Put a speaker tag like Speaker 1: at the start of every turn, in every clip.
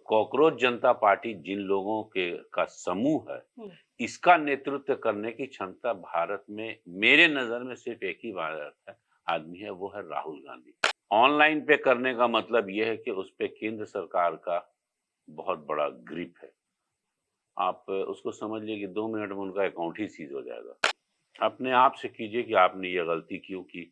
Speaker 1: Cockroach जनता party जिन लोगों के का समूह है, इसका नेतृत्व करने की क्षमता भारत में मेरे नज़र में सिर्फ एक ही आदमी है, वो है राहुल गांधी। ऑनलाइन पे करने का मतलब ये है कि उस पे केंद्र सरकार का बहुत बड़ा ग्रिप है। आप उसको समझ लीजिए कि 2 मिनट में उनका अकाउंट ही सीज हो जाएगा। अपने आप से कीजिए कि आपने ये गलती क्यों की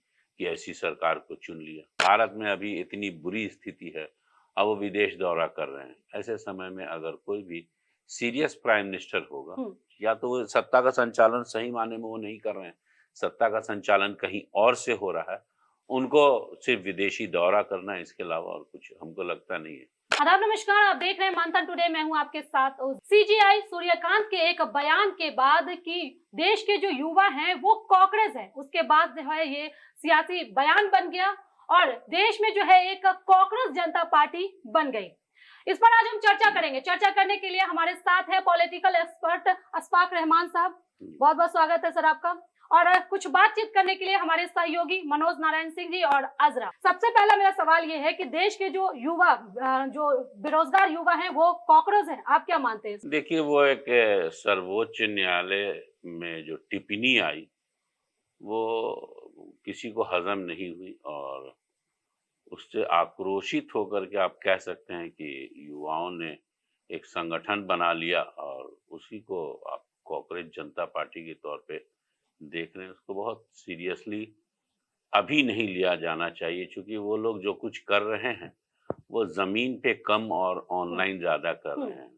Speaker 1: कि ऐसी सरकार को चुन लिया। भारत में अभी इतनी बुरी स्थिति है, अब वो विदेश दौरा कर रहे हैं। ऐसे समय में अगर कोई भी सीरियस प्राइम मिनिस्टर होगा, या तो वो सत्ता का संचालन सही मायने में वो नहीं कर रहे हैं, सत्ता का संचालन कहीं और से हो रहा है, उनको सिर्फ विदेशी दौरा करना है, इसके अलावा और कुछ हमको लगता नहीं है।
Speaker 2: आदाब नमस्कार, आप देख रहे हैं मंथन टुडे। मैं हूं आपके साथ। सीजीआई सूर्यकांत के एक बयान के बाद कि देश के जो युवा हैं वो कॉकरेज हैं, उसके बाद जो है ये सियासी बयान बन गया और देश में जो है एक कॉकरोच जनता पार्टी बन गई। इस पर आज हम चर्चा करेंगे। चर्चा करने के लिए हमारे साथ है पॉलिटिकल एक्सपर्ट अशफाक रहमान साहब। बहुत बहुत स्वागत है सर आपका। और कुछ बातचीत करने के लिए हमारे सहयोगी मनोज नारायण सिंह जी और अजरा। सबसे पहला मेरा सवाल ये है कि देश के जो युवा, जो बेरोजगार युवा हैं वो कॉकरोच हैं, आप क्या मानते हैं?
Speaker 1: देखिए, वो एक सर्वोच्च न्यायालय में जो टिप्पणी आई वो किसी को हजम नहीं हुई और उससे आक्रोशित होकर के आप कह सकते हैं कि युवाओं ने एक संगठन बना लिया और उसी को आप कॉकरोच जनता पार्टी के तौर पे देख रहे हैं। उसको बहुत सीरियसली अभी नहीं लिया जाना चाहिए, क्योंकि वो लोग जो कुछ कर रहे हैं वो जमीन पे कम और ऑनलाइन ज्यादा कर रहे हैं।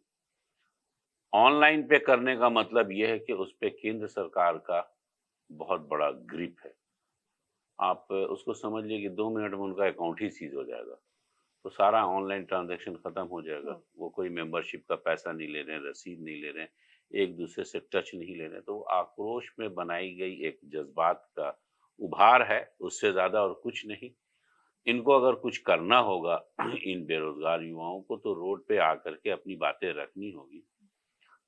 Speaker 1: ऑनलाइन पे करने का मतलब यह है कि उस पे केंद्र सरकार का बहुत बड़ा ग्रिप है। आप उसको समझ लीजिए कि 2 मिनट में उनका अकाउंट ही सीज हो जाएगा, तो सारा ऑनलाइन ट्रांजैक्शन खत्म हो जाएगा। वो कोई मेंबरशिप का पैसा नहीं ले रहे हैं, रसीद नहीं ले रहे हैं, एक दूसरे से टच नहीं ले रहे हैं। तो आक्रोश में बनाई गई एक जज्बात का उभार है, उससे ज्यादा और कुछ नहीं। इनको अगर कुछ करना होगा इन बेरोजगार युवाओं को, तो रोड पे आकर के अपनी बातें रखनी होगी।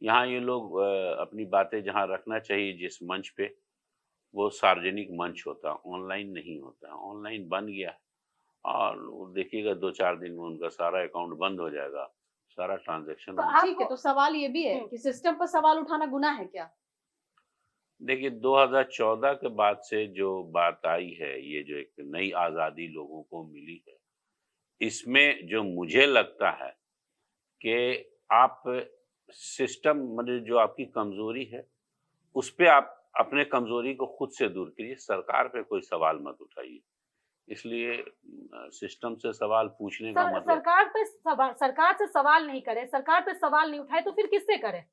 Speaker 1: यहाँ ये लोग अपनी बातें जहाँ रखना चाहिए जिस मंच पे, वो सार्वजनिक मंच होता है, ऑनलाइन नहीं होता। ऑनलाइन बन गया है और देखिएगा 2-4 दिन में उनका सारा अकाउंट बंद हो जाएगा, सारा ट्रांजैक्शन।
Speaker 2: तो ठीक है, तो सवाल ये भी है कि सिस्टम पर सवाल उठाना गुनाह है क्या?
Speaker 1: देखिए, 2014 के बाद से जो बात आई है, ये जो एक नई आज़ादी लोगों को मिली है, इसमें जो मुझे लगता है कि आप सिस्टम मतलब जो आपकी कमजोरी है, उस पे आप अपने कमजोरी को खुद से दूर करिए, सरकार पे कोई सवाल मत उठाइए। इसलिए सिस्टम से सवाल पूछने का मतलब
Speaker 2: सरकार से सवाल नहीं करे, सरकार पे सवाल नहीं उठाए, तो फिर किससे करे?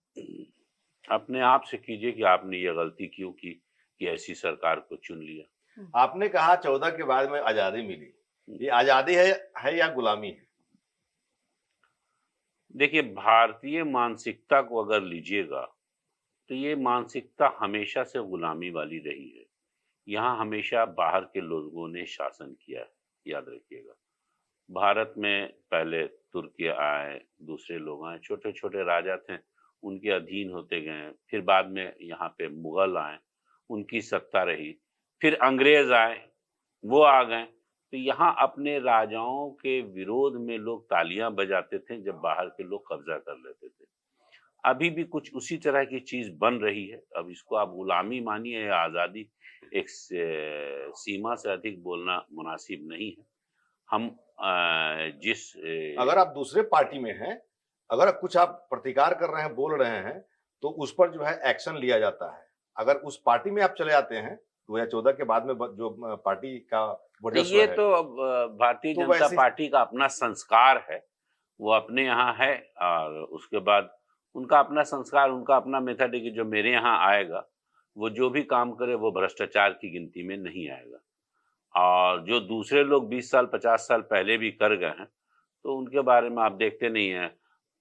Speaker 1: अपने आप से कीजिए कि आपने ये गलती क्यों की कि ऐसी सरकार को चुन लिया।
Speaker 3: आपने कहा 14 के बाद में आजादी मिली, ये आजादी है या गुलामी है?
Speaker 1: देखिए, भारतीय मानसिकता को अगर लीजिएगा तो ये मानसिकता हमेशा से गुलामी वाली रही है। यहाँ हमेशा बाहर के लोगों ने शासन किया है, याद रखिएगा। भारत में पहले तुर्की आए, दूसरे लोग आए, छोटे छोटे राजा थे, उनके अधीन होते गए। फिर बाद में यहाँ पे मुगल आए, उनकी सत्ता रही। फिर अंग्रेज आए, वो आ गए। तो यहाँ अपने राजाओं के विरोध में लोग तालियां बजाते थे जब बाहर के लोग कब्जा कर लेते थे। अभी भी कुछ उसी तरह की चीज बन रही है। अब इसको आप गुलामी मानिए या आजादी, एक सीमा से अधिक बोलना मुनासिब नहीं है। हम
Speaker 3: अगर आप दूसरे पार्टी में हैं, अगर कुछ आप प्रतिकार कर रहे हैं, बोल रहे हैं, तो उस पर जो है एक्शन लिया जाता है। अगर उस पार्टी में आप चले आते हैं 2014 के बाद में जो पार्टी का वर्चस्व
Speaker 1: ये
Speaker 3: है,
Speaker 1: तो अब भारतीय जनता पार्टी का अपना संस्कार है, वो अपने यहाँ है। और उसके बाद उनका अपना संस्कार, उनका अपना मेथड है कि जो मेरे यहाँ आएगा वो जो भी काम करे वो भ्रष्टाचार की गिनती में नहीं आएगा। और जो दूसरे लोग 20 साल 50 साल पहले भी कर गए हैं, तो उनके बारे में आप देखते नहीं हैं।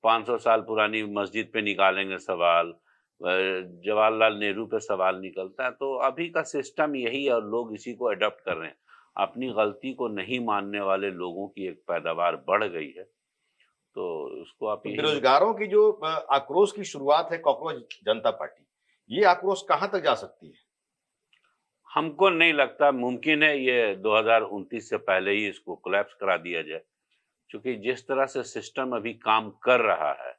Speaker 1: 500 साल पुरानी मस्जिद पे निकालेंगे सवाल, जवाहरलाल नेहरू पे सवाल निकलता है। तो अभी का सिस्टम यही है और लोग इसी को अडॉप्ट कर रहे हैं। अपनी गलती को नहीं मानने वाले लोगों की एक पैदावार बढ़ गई है, तो उसको आप
Speaker 3: बेरोजगारों की जो आक्रोश की शुरुआत है कॉकरोच जनता पार्टी, ये आक्रोश कहां तक जा सकती है?
Speaker 1: हमको नहीं लगता। मुमकिन है ये 2029 से पहले ही इसको कोलैप्स करा दिया जाए, क्योंकि जिस तरह से सिस्टम अभी काम कर रहा है,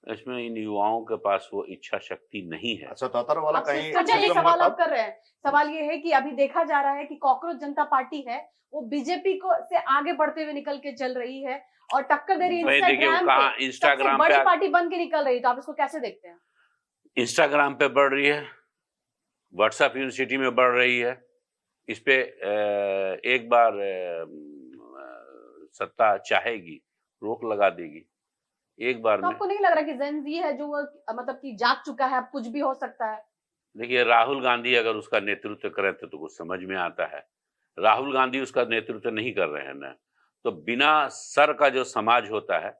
Speaker 1: इसमें इन युवाओं के पास वो इच्छा शक्ति नहीं है।
Speaker 3: अच्छा, तौतर वाला
Speaker 4: अब
Speaker 3: कहीं
Speaker 4: सिस्टम से ये
Speaker 3: सिस्टम
Speaker 4: सवाल
Speaker 3: हुआ
Speaker 4: आप
Speaker 3: तब?
Speaker 4: कर रहे हैं। सवाल ये है कि अभी देखा जा रहा है कि कॉकरोच जनता पार्टी है वो बीजेपी को से आगे बढ़ते हुए निकल के चल रही है और टक्कर दे रही है
Speaker 1: भाई देखिए, वो
Speaker 4: इंस्टाग्राम
Speaker 1: कहाँ
Speaker 4: पे, सबसे
Speaker 1: इंस्टाग्राम
Speaker 4: बड़ी
Speaker 1: पे
Speaker 4: पार्टी बन के निकल रही है। तो आप इसको कैसे देखते हैं?
Speaker 1: इंस्टाग्राम पे बढ़ रही है, व्हाट्सएप यूनिवर्सिटी में बढ़ रही है। इस पे एक बार सत्ता चाहेगी, रोक लगा देगी एक बार
Speaker 4: तो
Speaker 1: में।
Speaker 4: आपको नहीं लग रहा कि जेन जी है जो वो मतलब कि जाग चुका है, अब कुछ भी हो सकता है?
Speaker 1: देखिए, राहुल गांधी अगर उसका नेतृत्व करे तो कुछ समझ में आता है। राहुल गांधी उसका नेतृत्व नहीं कर रहे हैं ना, तो बिना सर का जो समाज होता है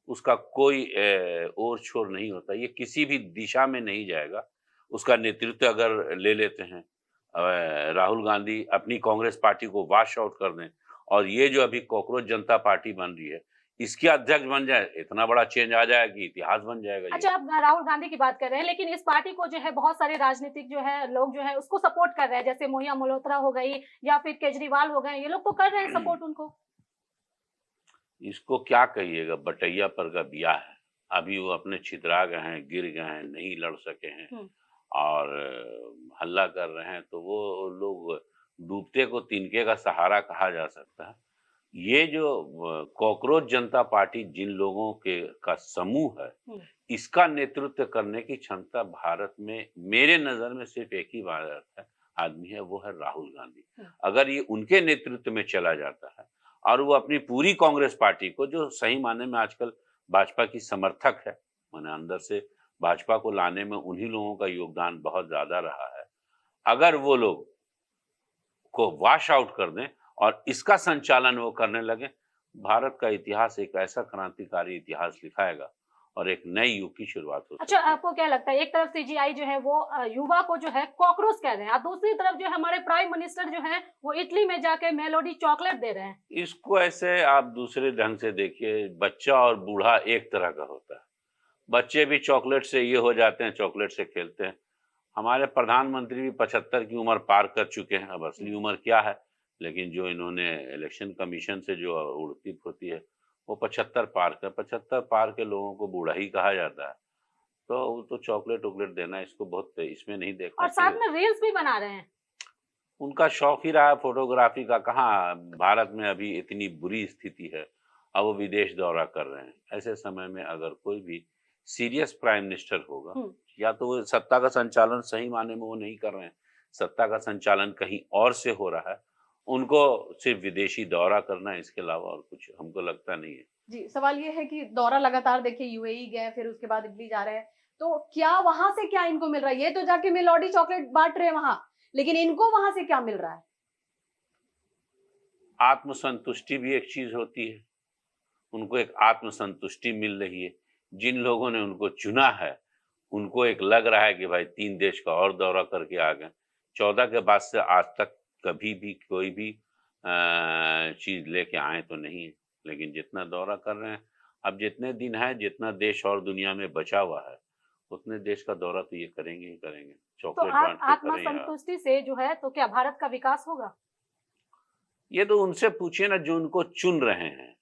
Speaker 1: उसका कोई ओर छोर नहीं होता, ये किसी भी दिशा में नहीं जाएगा। उसका नेतृत्व अगर ले लेते हैं राहुल गांधी, अपनी कांग्रेस पार्टी को वॉश आउट कर दें और ये जो अभी कॉकरोच जनता पार्टी बन रही है इसके अध्यक्ष बन जाए, इतना बड़ा चेंज आ जाएगा कि इतिहास बन जाएगा ये।
Speaker 2: अच्छा, आप राहुल गांधी की बात कर रहे हैं, लेकिन इस पार्टी को जो है बहुत सारे राजनीतिक जो है लोग जो है उसको सपोर्ट कर रहे हैं, जैसे मोहिया मल्होत्रा हो गई या फिर केजरीवाल हो गए, ये लोग तो कर रहे हैं सपोर्ट उनको।
Speaker 1: इसको क्या कहिएगा, बटैया पर का बिया है। अभी वो अपने छितरा गए हैं, गिर गए हैं, नहीं लड़ सके हैं और हल्ला कर रहे हैं, तो वो लोग डूबते को तिनके का सहारा कहा जा सकता है। ये जो कॉकरोच जनता पार्टी जिन लोगों के का समूह है, इसका नेतृत्व करने की क्षमता भारत में मेरे नजर में सिर्फ एक ही आदमी है, वो है राहुल गांधी। अगर ये उनके नेतृत्व में चला जाता है और वो अपनी पूरी कांग्रेस पार्टी को, जो सही माने में आजकल भाजपा की समर्थक है, माने अंदर से भाजपा को लाने में उन्हीं लोगों का योगदान बहुत ज्यादा रहा है, अगर वो लोग को वॉश आउट कर दें और इसका संचालन वो करने लगे, भारत का इतिहास एक ऐसा क्रांतिकारी इतिहास लिखाएगा और एक नए युग की शुरुआत हो।
Speaker 2: अच्छा, आपको क्या लगता है, एक तरफ सीजीआई जो है वो युवा को जो है कॉकरोच कह रहे हैं और दूसरी तरफ जो है हमारे प्राइम मिनिस्टर जो है वो इटली में जाके मेलोडी चॉकलेट दे रहे हैं।
Speaker 1: इसको ऐसे आप दूसरे ढंग से देखिए, बच्चा और बूढ़ा एक तरह का होता है। बच्चे भी चॉकलेट से ये हो जाते हैं, चॉकलेट से खेलते हैं। हमारे प्रधानमंत्री भी 75 की उम्र पार कर चुके हैं, अब असली उम्र क्या है, लेकिन जो इन्होंने इलेक्शन कमीशन से जो उड़ती फुड़ती है वो 75 पार के लोगों को बूढ़ा ही कहा जाता है। तो चॉकलेट वॉकलेट देना इसको बहुत इसमें नहीं देखना
Speaker 2: और साथ में रील्स भी बना रहे हैं।
Speaker 1: उनका शौक ही रहा है फोटोग्राफी का। कहाँ भारत में अभी इतनी बुरी स्थिति है, अब वो विदेश दौरा कर रहे हैं। ऐसे समय में अगर कोई भी सीरियस प्राइम मिनिस्टर होगा, या तो वो सत्ता का संचालन सही माने में वो नहीं कर रहे हैं, सत्ता का संचालन कहीं और से हो रहा है, उनको सिर्फ विदेशी दौरा करना है, इसके अलावा और कुछ हमको लगता नहीं है।
Speaker 4: जी, सवाल ये है कि दौरा लगातार देखिए यूएई गए, फिर उसके बाद इटली जा रहे हैं, तो क्या वहां से क्या इनको मिल रहा है? ये तो जाके मेलोडी चॉकलेट बांट रहे हैं वहां, लेकिन इनको वहां से क्या मिल रहा है?
Speaker 1: आत्मसंतुष्टि भी एक चीज होती है, उनको एक आत्मसंतुष्टि मिल रही है। जिन लोगों ने उनको चुना है उनको एक लग रहा है कि भाई 3 देश का और दौरा करके आ गए। 14 के बाद से आज तक कभी भी कोई भी चीज लेके आए तो नहीं है, लेकिन जितना दौरा कर रहे हैं, अब जितने दिन है, जितना देश और दुनिया में बचा हुआ है, उतने देश का दौरा तो ये करेंगे ही करेंगे।
Speaker 2: तो
Speaker 1: चॉकलेट बांट के करें यार।
Speaker 2: आत्मसंतुष्टि से जो है तो क्या भारत का विकास होगा?
Speaker 1: ये तो उनसे पूछिए ना जो उनको चुन रहे हैं,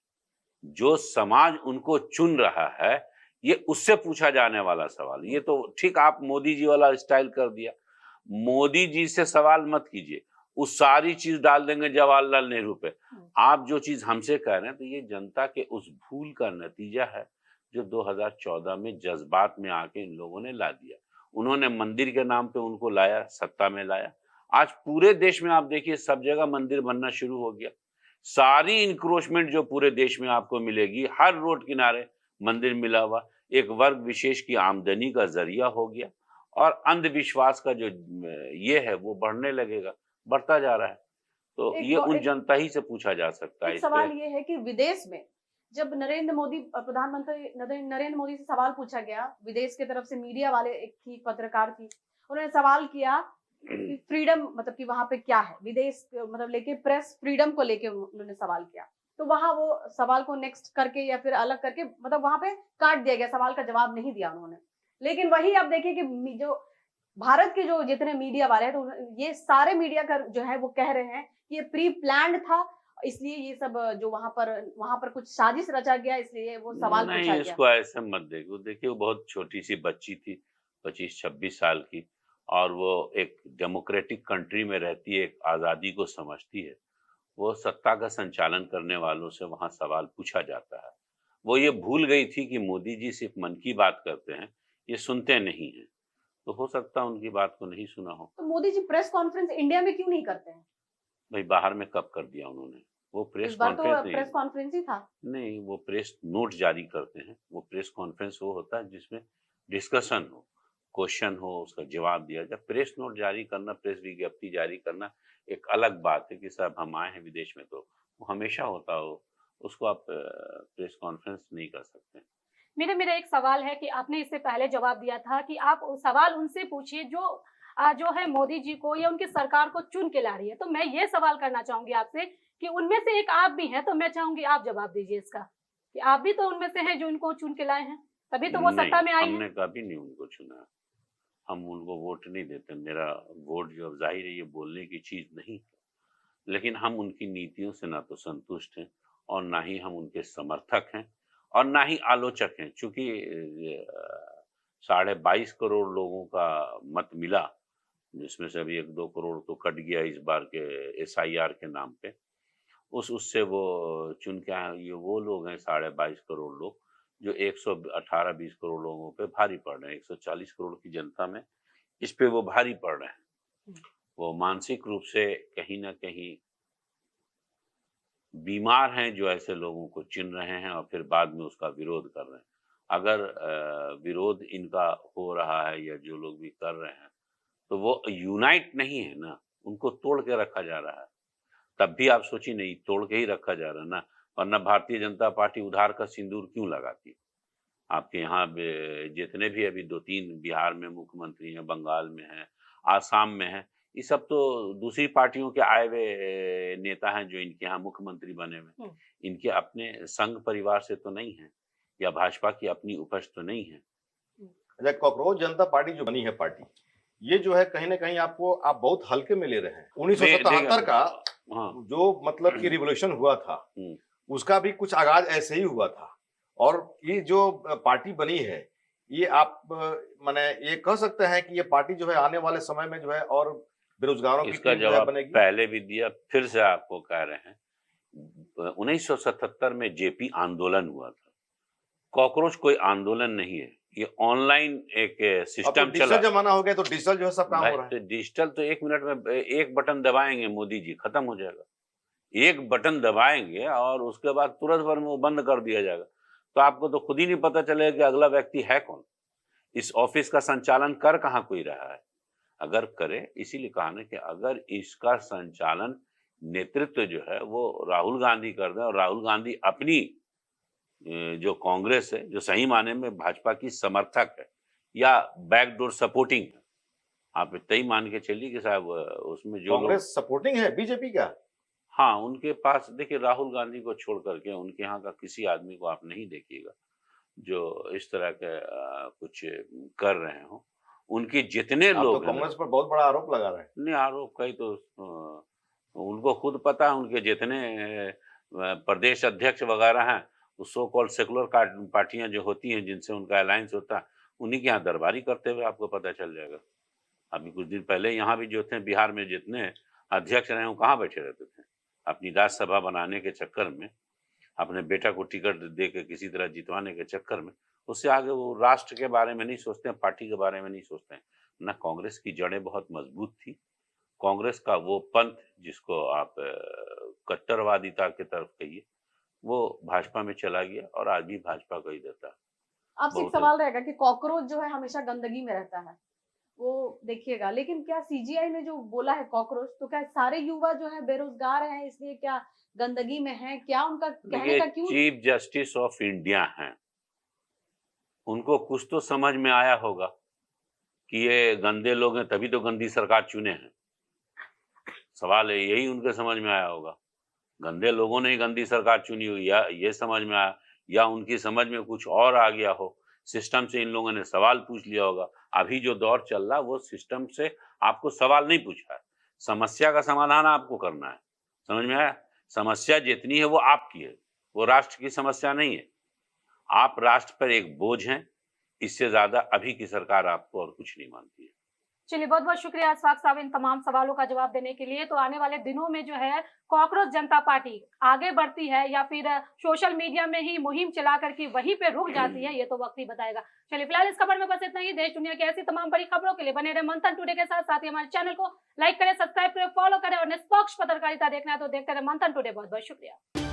Speaker 1: जो समाज उनको चुन रहा है, ये उससे पूछा जाने वाला सवाल। ये तो ठीक आप मोदी जी वाला स्टाइल कर दिया। मोदी जी से सवाल मत कीजिए, वो सारी चीज डाल देंगे जवाहरलाल नेहरू पे। आप जो चीज हमसे कह रहे हैं, तो ये जनता के उस भूल का नतीजा है जो 2014 में जज्बात में आके इन लोगों ने ला दिया। उन्होंने मंदिर के नाम पे उनको लाया, सत्ता में लाया। आज पूरे देश में आप देखिए सब जगह मंदिर बनना शुरू हो गया। सारी इंक्रोचमेंट जो पूरे देश में आपको मिलेगी, हर रोड किनारे मंदिर मिला हुआ, एक वर्ग विशेष की आमदनी का जरिया हो गया और अंधविश्वास का जो ये है वो बढ़ने लगेगा, बढ़ता जा रहा है। तो ये उन जनता ही से पूछा जा सकता है।
Speaker 4: सवाल ये है कि विदेश में जब नरेंद्र मोदी, प्रधानमंत्री नरेंद्र मोदी से सवाल पूछा गया, विदेश की तरफ से मीडिया वाले, एक थी पत्रकार थी, उन्होंने सवाल किया कि फ्रीडम मतलब कि वहां पे क्या है, विदेश मतलब लेके प्रेस फ्रीडम को लेके उन्होंने सवाल किया, तो वहां वो सवाल को नेक्स्ट करके या फिर अलग करके मतलब वहां पे काट दिया गया, सवाल का जवाब नहीं दिया उन्होंने। लेकिन वही आप देखिए कि जो भारत के जो जितने मीडिया वाले हैं, तो ये सारे मीडिया का जो है वो कह रहे हैं कि ये प्री प्लान्ड था इसलिए ये सब जो वहां पर कुछ साजिश रचा गया, इसलिए वो सवाल पूछा
Speaker 1: नहीं,
Speaker 4: गया।
Speaker 1: इसको ऐसे मत देखो। देखिए, वो बहुत छोटी सी बच्ची थी, 25-26 साल की, और वो एक डेमोक्रेटिक कंट्री में रहती है, एक आज़ादी को समझती है। वो सत्ता का संचालन करने वालों से वहाँ सवाल पूछा जाता है। वो ये भूल गई थी कि मोदी जी सिर्फ मन की बात करते हैं, ये सुनते नहीं हैं। तो हो सकता है उनकी बात को नहीं सुना हो।
Speaker 4: तो Modi ji press conference India में क्यों नहीं करते हैं?
Speaker 1: भाई, बाहर में कब कर दिया उन्होंने? वो प्रेस
Speaker 4: इस बार तो
Speaker 1: कॉन्फ्रेंस नहीं,
Speaker 4: प्रेस कॉन्फ्रेंस ही था।
Speaker 1: नहीं, वो प्रेस नोट जारी करते हैं। वो प्रेस कॉन्फ्रेंस वो होता है जिसमें डिस्कशन हो, क्वेश्चन हो, उसका जवाब दिया जाए। प्रेस नोट जारी करना, प्रेस विज्ञप्ति जारी करना एक अलग बात है कि साहब हम आए हैं विदेश में, तो वो हमेशा होता हो, उसको आप प्रेस कॉन्फ्रेंस नहीं कर सकते।
Speaker 2: मेरा एक सवाल है कि आपने इससे पहले जवाब दिया था कि आप सवाल उनसे पूछिए जो है मोदी जी को या उनकी सरकार को चुन के ला रही है। तो मैं ये सवाल करना चाहूंगी आपसे कि उनमें से एक आप भी हैं, तो मैं चाहूंगी आप जवाब दीजिए इसका कि आप भी तो उनमें से हैं जो उनको चुन के लाए हैं, तभी तो वो
Speaker 1: नहीं,
Speaker 2: सत्ता में आई हैं।
Speaker 1: हमने कभी नहीं उनको चुना। हम उनको वोट नहीं देते। मेरा वोट जो ज़ाहिर है ये बोलने की चीज़ नहीं है। लेकिन हम उनकी नीतियों से ना तो संतुष्ट हैं और ना ही हम उनके समर्थक हैं और ना ही आलोचक हैं। चूँकि 22.5 करोड़ लोगों का मत मिला, जिसमें से अभी 1-2 करोड़ तो कट गया इस बार के एसआईआर के नाम पे। उससे वो चुन के आए। ये वो लोग हैं 22.5 करोड़ लोग जो 118-20 करोड़ लोगों पे भारी पड़ रहे हैं। 140 करोड़ की जनता में इस पे वो भारी पड़ रहे हैं। वो मानसिक रूप से कहीं न कहीं बीमार हैं जो ऐसे लोगों को चुन रहे हैं और फिर बाद में उसका विरोध कर रहे हैं। अगर विरोध इनका हो रहा है या जो लोग भी कर रहे हैं, तो वो यूनाइट नहीं है ना, उनको तोड़ के रखा जा रहा है। तब भी आप सोचिए, नहीं तोड़ के ही रखा जा रहा है ना, वरना भारतीय जनता पार्टी उधार का सिंदूर क्यों लगाती? आपके यहाँ जितने भी अभी 2-3 बिहार में मुख्यमंत्री हैं, बंगाल में हैं, आसाम में हैं, ये सब तो दूसरी पार्टियों के आए हुए नेता हैं जो इनके यहाँ मुख्यमंत्री बने हुए। इनके अपने संघ परिवार से तो नहीं है या भाजपा की अपनी उपज तो नहीं है।
Speaker 3: अच्छा, कॉकरोच जनता पार्टी जो बनी है पार्टी, ये जो है कहीं ना कहीं आप बहुत हल्के में ले रहे हैं। 1977 का
Speaker 1: हाँ,
Speaker 3: जो मतलब कि रिवॉल्यूशन हुआ था, उसका भी कुछ आगाज ऐसे ही हुआ था। और ये जो पार्टी बनी है, ये आप माने ये कह सकते हैं कि ये पार्टी जो है आने वाले समय में जो है और बेरोजगारों की
Speaker 1: इसका
Speaker 3: टीम जो है
Speaker 1: जवाब
Speaker 3: बनेगी।
Speaker 1: पहले भी दिया, फिर से आपको कह रहे हैं। 1977 में जेपी आंदोलन हुआ था। कॉकरोच कोई आंदोलन नहीं है, ये ऑनलाइन एक
Speaker 3: अब तो
Speaker 1: सिस्टम चला।
Speaker 3: डिजिटल जमाना हो गया, तो डिजिटल जो है सब काम हो रहा है।
Speaker 1: तो डिजिटल तो 1 मिनट में एक बटन दबाएंगे मोदी जी, खत्म हो जाएगा। एक बटन दबाएंगे और उसके बाद तुरंत भर में वो बंद कर दिया जाएगा। तो आपको तो खुद ही नहीं पता चलेगा कि अगला व्यक्ति है कौन। इस ऑफिस का संचालन कर कहाँ कोई रहा है? अगर करे, इसीलिए कहा ना कि अगर इसका संचालन नेतृत्व जो है वो राहुल गांधी कर दें और राहुल गांधी अपनी जो कांग्रेस है, जो सही माने में भाजपा की समर्थक है या बैकडोर सपोर्टिंग है, आप इतना ही मान के चलिए कि साहब उसमें जो
Speaker 3: कांग्रेस सपोर्टिंग है बीजेपी का।
Speaker 1: हाँ, उनके पास देखिए, राहुल गांधी को छोड़ करके उनके यहाँ का किसी आदमी को आप नहीं देखिएगा जो इस तरह के कुछ कर रहे हो। उनके जितने
Speaker 3: आप
Speaker 1: लोग
Speaker 3: तो कांग्रेस पर बहुत बड़ा आरोप लगा रहे हैं।
Speaker 1: नहीं, आरोप कहीं तो उनको खुद पता है। उनके जितने प्रदेश अध्यक्ष वगैरह हैं, वो सो कॉल्ड सेकुलर पार्टियां जो होती हैं जिनसे उनका अलायंस होता है, उन्हीं के यहाँ दरबारी करते हुए आपको पता चल जाएगा। अभी कुछ दिन पहले यहाँ भी जो थे बिहार में जितने अध्यक्ष रहे, वो कहाँ बैठे रहते थे? अपनी राज्यसभा बनाने के चक्कर में, अपने बेटा को टिकट दे के किसी तरह जितवाने के चक्कर में, उससे आगे वो राष्ट्र के बारे में नहीं सोचते हैं, पार्टी के बारे में नहीं सोचते हैं ना। कांग्रेस की जड़ें बहुत मजबूत थी। कांग्रेस का वो पंथ जिसको आप कट्टरवादिता की तरफ कहिए, वो भाजपा में चला गया और आज भी भाजपा को ही देता है।
Speaker 4: आपसे एक सवाल रहेगा कि कॉकरोच जो है हमेशा गंदगी में रहता है, वो देखिएगा, लेकिन क्या सीजीआई ने जो बोला है कॉकरोच, तो क्या सारे युवा जो है बेरोजगार हैं इसलिए क्या गंदगी में हैं? क्या उनका कहने का क्यों?
Speaker 1: चीफ जस्टिस ऑफ इंडिया हैं, उनको कुछ तो समझ में आया होगा कि ये गंदे लोग हैं, तभी तो गंदी सरकार चुने हैं। सवाल है, यही उनके समझ में आया होगा। गंदे लोगों ने ही गंदी सरकार चुनी हुई, या ये समझ में आया, या उनकी समझ में कुछ और आ गया हो। सिस्टम से इन लोगों ने सवाल पूछ लिया होगा। अभी जो दौर चल रहा है वो सिस्टम से आपको सवाल नहीं पूछा है, समस्या का समाधान आपको करना है। समझ में आया? समस्या जितनी है वो आपकी है, वो राष्ट्र की समस्या नहीं है। आप राष्ट्र पर एक बोझ हैं, इससे ज्यादा अभी की सरकार आपको और कुछ नहीं मानती है।
Speaker 2: चलिए, बहुत बहुत शुक्रिया अशफाक साहब इन तमाम सवालों का जवाब देने के लिए। तो आने वाले दिनों में जो है कॉकरोच जनता पार्टी आगे बढ़ती है या फिर सोशल मीडिया में ही मुहिम चला करके वहीं पे रुक जाती है, ये तो वक्त ही बताएगा। चलिए, फिलहाल इस खबर में बस इतना ही। देश दुनिया की ऐसी तमाम बड़ी खबरों के लिए बने रहे मंथन टुडे के साथ। साथ ही हमारे चैनल को लाइक करें, सब्सक्राइब करें, फॉलो करें और निष्पक्ष पत्रकारिता देखना है तो देखते रहे मंथन टुडे। बहुत बहुत शुक्रिया।